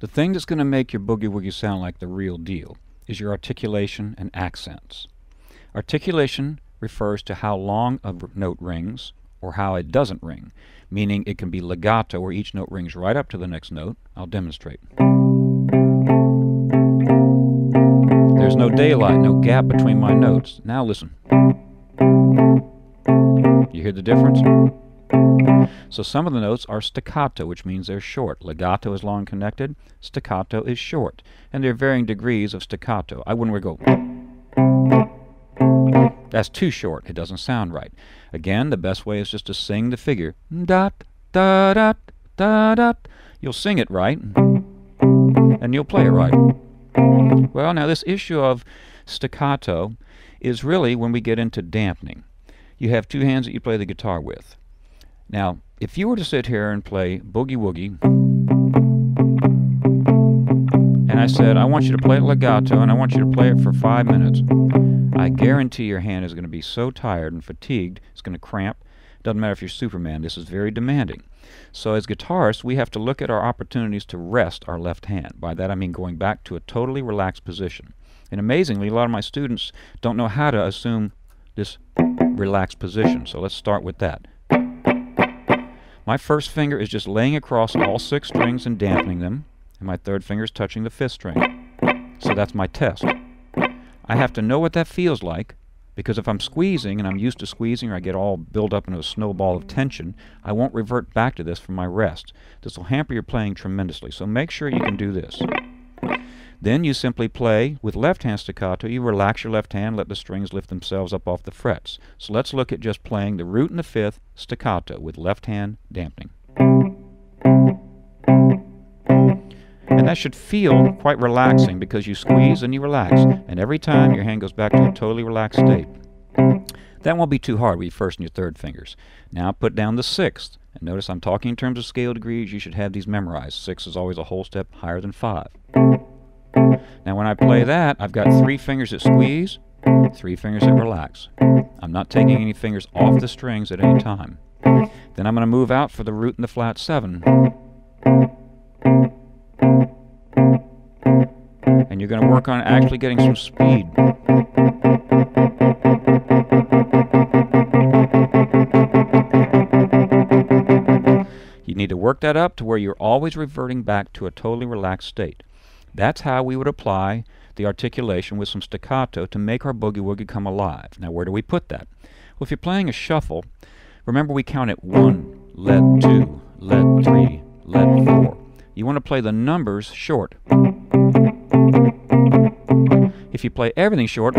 The thing that's going to make your boogie woogie sound like the real deal is your articulation and accents. Articulation refers to how long a note rings or how it doesn't ring, meaning it can be legato where each note rings right up to the next note. I'll demonstrate. There's no daylight, no gap between my notes. Now listen. You hear the difference? So some of the notes are staccato, which means they're short. Legato is long connected. Staccato is short. And there are varying degrees of staccato. I wouldn't go. That's too short. It doesn't sound right. Again, the best way is just to sing the figure. Dot, da, dot, da, dot. You'll sing it right, and you'll play it right. Well, now this issue of staccato is really when we get into dampening. You have two hands that you play the guitar with. Now, if you were to sit here and play Boogie Woogie, and I said, I want you to play it legato, and I want you to play it for 5 minutes, I guarantee your hand is going to be so tired and fatigued, it's going to cramp. Doesn't matter if you're Superman, this is very demanding. So as guitarists, we have to look at our opportunities to rest our left hand. By that I mean going back to a totally relaxed position. And amazingly, a lot of my students don't know how to assume this relaxed position. So let's start with that. My first finger is just laying across all 6 strings and dampening them, and my third finger is touching the 5th string. So that's my test. I have to know what that feels like, because if I'm squeezing, and I'm used to squeezing, or I get all built up into a snowball of tension, I won't revert back to this for my rest. This will hamper your playing tremendously, so make sure you can do this. Then you simply play with left hand staccato. You relax your left hand, let the strings lift themselves up off the frets. So let's look at just playing the root and the 5th staccato with left hand dampening. And that should feel quite relaxing because you squeeze and you relax. And every time your hand goes back to a totally relaxed state. That won't be too hard with your 1st and your 3rd fingers. Now put down the 6th. And notice I'm talking in terms of scale degrees. You should have these memorized. 6 is always a whole step higher than 5. Now when I play that, I've got 3 fingers that squeeze, 3 fingers that relax. I'm not taking any fingers off the strings at any time. Then I'm going to move out for the root and the flat 7. And you're going to work on actually getting some speed. You need to work that up to where you're always reverting back to a totally relaxed state. That's how we would apply the articulation with some staccato to make our boogie woogie come alive. Now where do we put that? Well, if you're playing a shuffle, remember we count it 1, let 2, let 3, let 4. You want to play the numbers short. If you play everything short,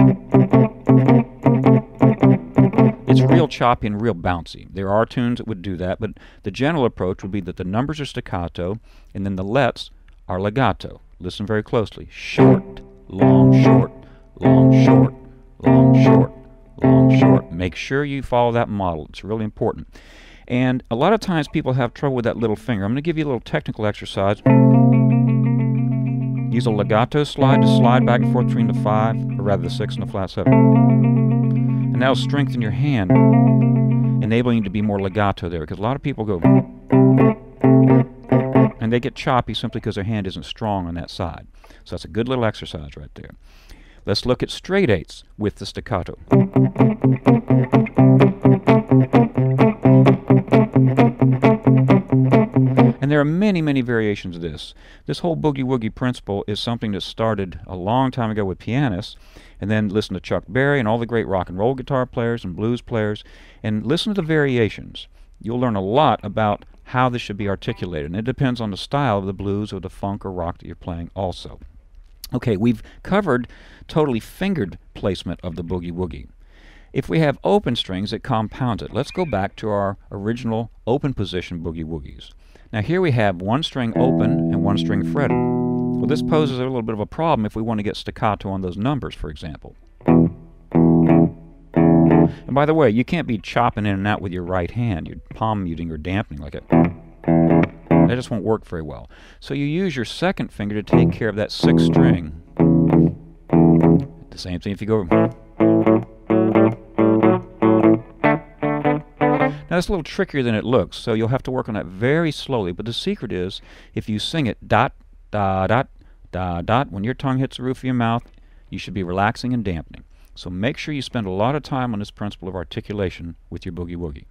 it's real choppy and real bouncy. There are tunes that would do that, but the general approach would be that the numbers are staccato and then the lets are legato. Listen very closely. Short, long, short, long, short, long, short, long, short. Make sure you follow that model. It's really important. And a lot of times people have trouble with that little finger. I'm going to give you a little technical exercise. Use a legato slide to slide back and forth between the 5, or rather the 6 and the flat 7. And that'll strengthen your hand, enabling you to be more legato there. Because a lot of people go, and they get choppy simply because their hand isn't strong on that side. So that's a good little exercise right there. Let's look at straight 8s with the staccato. And there are many, many variations of this. This whole boogie woogie principle is something that started a long time ago with pianists, and then listen to Chuck Berry and all the great rock and roll guitar players and blues players, and listen to the variations. You'll learn a lot about how this should be articulated, and it depends on the style of the blues or the funk or rock that you're playing also. Okay, we've covered totally fingered placement of the boogie woogie. If we have open strings, it compounds it. Let's go back to our original open position boogie woogies. Now here we have 1 string open and 1 string fretted. Well, this poses a little bit of a problem if we want to get staccato on those numbers, for example. And by the way, you can't be chopping in and out with your right hand. You're palm muting or dampening like it. That just won't work very well. So you use your 2nd finger to take care of that 6th string. The same thing if you go. Now it's a little trickier than it looks, so you'll have to work on that very slowly. But the secret is, if you sing it dot, da dot, da dot. When your tongue hits the roof of your mouth, you should be relaxing and dampening. So make sure you spend a lot of time on this principle of articulation with your boogie woogie.